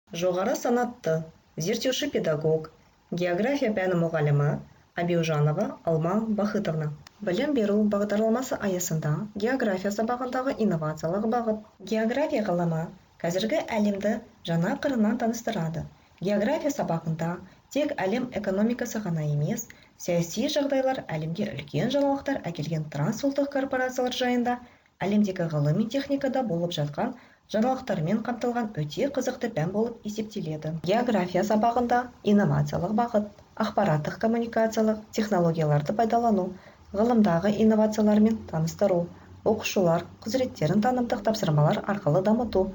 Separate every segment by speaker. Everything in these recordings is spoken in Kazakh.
Speaker 1: Жоғары санатты, зерттеуші педагог, география пәні мұғалімі Абиужанова Алма Бахытовна. Білім беру бағдарламасы аясында география сабағындағы инновациялық бағыт. География ғылымы қазіргі әлемді жаңа қырынан таныстырады. География сабағында тек әлем экономикасы ғана емес, саяси жағдайлар әлемге үлкен жаңалықтар әкелген трансұлттық корпорациялар жайында, әлемдегі ғылым мен техникада болып жатқан жаңалықтармен қамтылған өте қызықты пән болып есептеледі. География сабағында инновациялық бағыт, ақпараттық коммуникациялық технологияларды пайдалану, ғылымдағы инновациялармен таныстыру, оқушылар құзыреттерін танымдық тапсырмалар арқылы дамыту,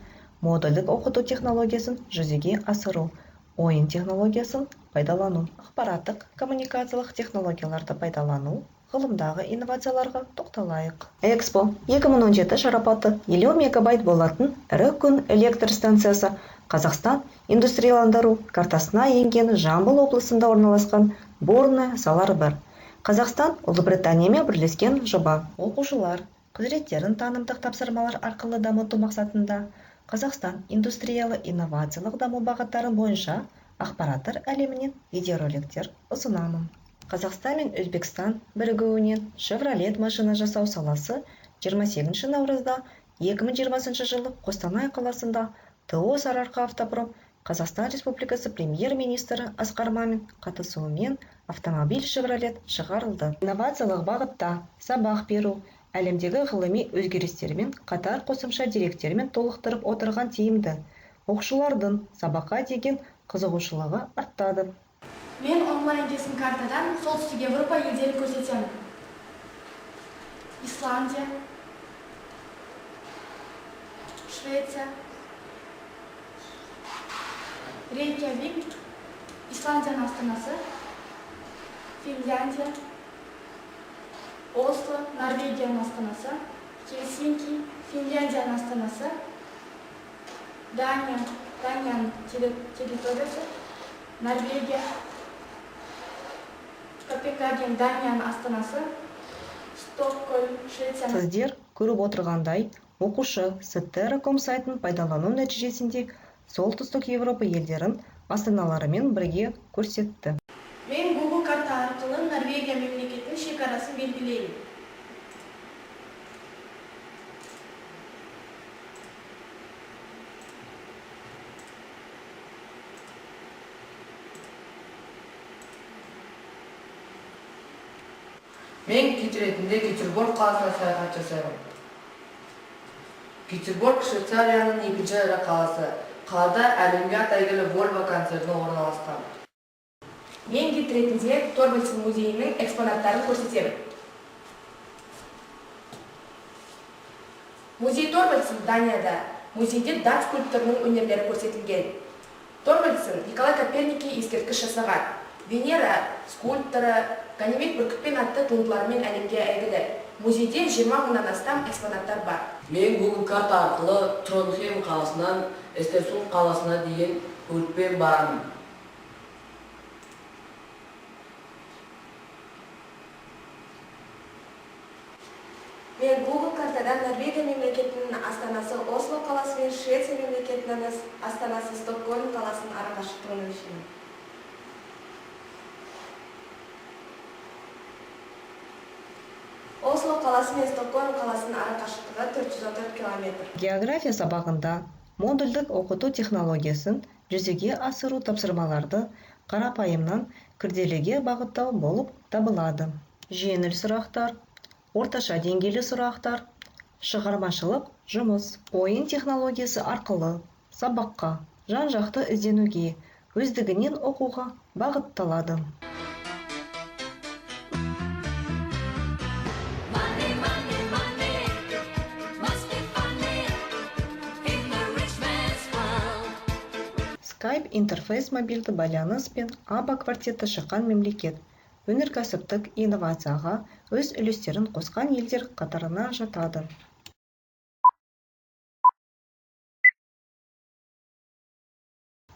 Speaker 1: модульдік оқыту технологиясын жүзеге асыру, ойын технологиясын пайдалану, ақпараттық коммуникациялық технологияларды пайдалану, ғылымдағы инновацияларға тоқталайық. Экспо 2017 шарапаты 50 мегабайт болатын ірі күн электр станциясы Қазақстан индустрияландыру картасына енген Жамбыл облысында орналасқан Борны салар бір. Қазақстан Ұлыбританиямен бірлескен жоба. Оқушылар құзыреттерін танымдық тапсырмалар арқылы дамыту мақсатында Қазақстан индустриялы инновациялық даму бағыттары бойынша ақпараттар әлемінен видеороликтер ұсынамын. Қазақстан мен Өзбекстан бірігуінен Chevrolet машина жасау саласы 28 наурызда 2020 жылы Қостанай қаласында ТО Сарыарқа автопром Қазақстан Республикасы премьер-министрі Асқар Мамин қатысуымен автомобиль Chevrolet шығарылды. Инновациялық бағытта сабақ беру әлемдегі ғылыми өзгерістермен қатар қосымша деректермен толықтырып отырған тиімді. Оқушылардың сабаққа деген қызығушылығы артады.
Speaker 2: Мен онлайн кесім картадан солтүстік Европа елдерін көрсетемін. Исландия, Швеция, Рейкьявик, Исландияның астанасы, Финляндия, Осло, Норвегияның астанасы, Хельсинки, Финляндияның астанасы, Данияның территориясы, Норвегия, Копенгаген, Данияның астанасы, Стокгольм, Швеция.
Speaker 1: Сіздер көріп отырғандай, оқушы Сеттераком сайтын пайдалану нәтижесінде солтүстік Европа елдерін астаналарымен бірге көрсетті.
Speaker 2: Мен Google карта арқылы Норвегия мемлекетінің шекарасын белгілеймін.
Speaker 3: Мен кит ретінде Петербург қаласына саяхат жасаймын. Петербург Швейцарияның екінші ірі қаласы. Қалада әлемге әйгілі Volvo концерні орналасқан.
Speaker 2: Мен кит ретінде Торвальдсен музейінің экспонаттарын көрсетемін. Музей Торвальдсен Данияда. Музейде дат скульпторының өнерлері көрсетілген. Торвальдсен Николай Коперникке ескерткіш жасаған. Венера скульпторы Ганимед Бүркітпен атты туындыларымен әлемге әйгілі. Музейде 20 мыңнан астам экспонаттар бар.
Speaker 4: Мен Google карта арқылы Тронхейм қаласынан Эстерсунд қаласына дейін көлікпен барамын.
Speaker 2: Мен Google картадан Норвегия мемлекетінің астанасы Осло қаласы мен Швеция мемлекетінің астанасы Стокгольм қаласының арақашықтығын өлшеймін. Осло қаласы мен Стокгольм қаласының арақашықтығы 414 км.
Speaker 1: География сабағында модульдік оқыту технологиясын жүзеге асыру тапсырмаларды қарапайымнан күрделіге бағыттау болып табылады. Жеңіл сұрақтар, орташа деңгейлі сұрақтар, шығармашылық жұмыс, ойын технологиясы арқылы сабаққа жан-жақты ізденуге, өздігінен оқуға бағытталады. Skype интерфейс мобильді байланыс пен АБА квартеті шыққан мемлекет. Өнеркәсіптік инновацияға өз үлестерін қосқан елдер қатарына жатады.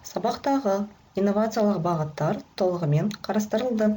Speaker 1: Сабақтағы инновациялық бағыттар толығымен қарастырылды.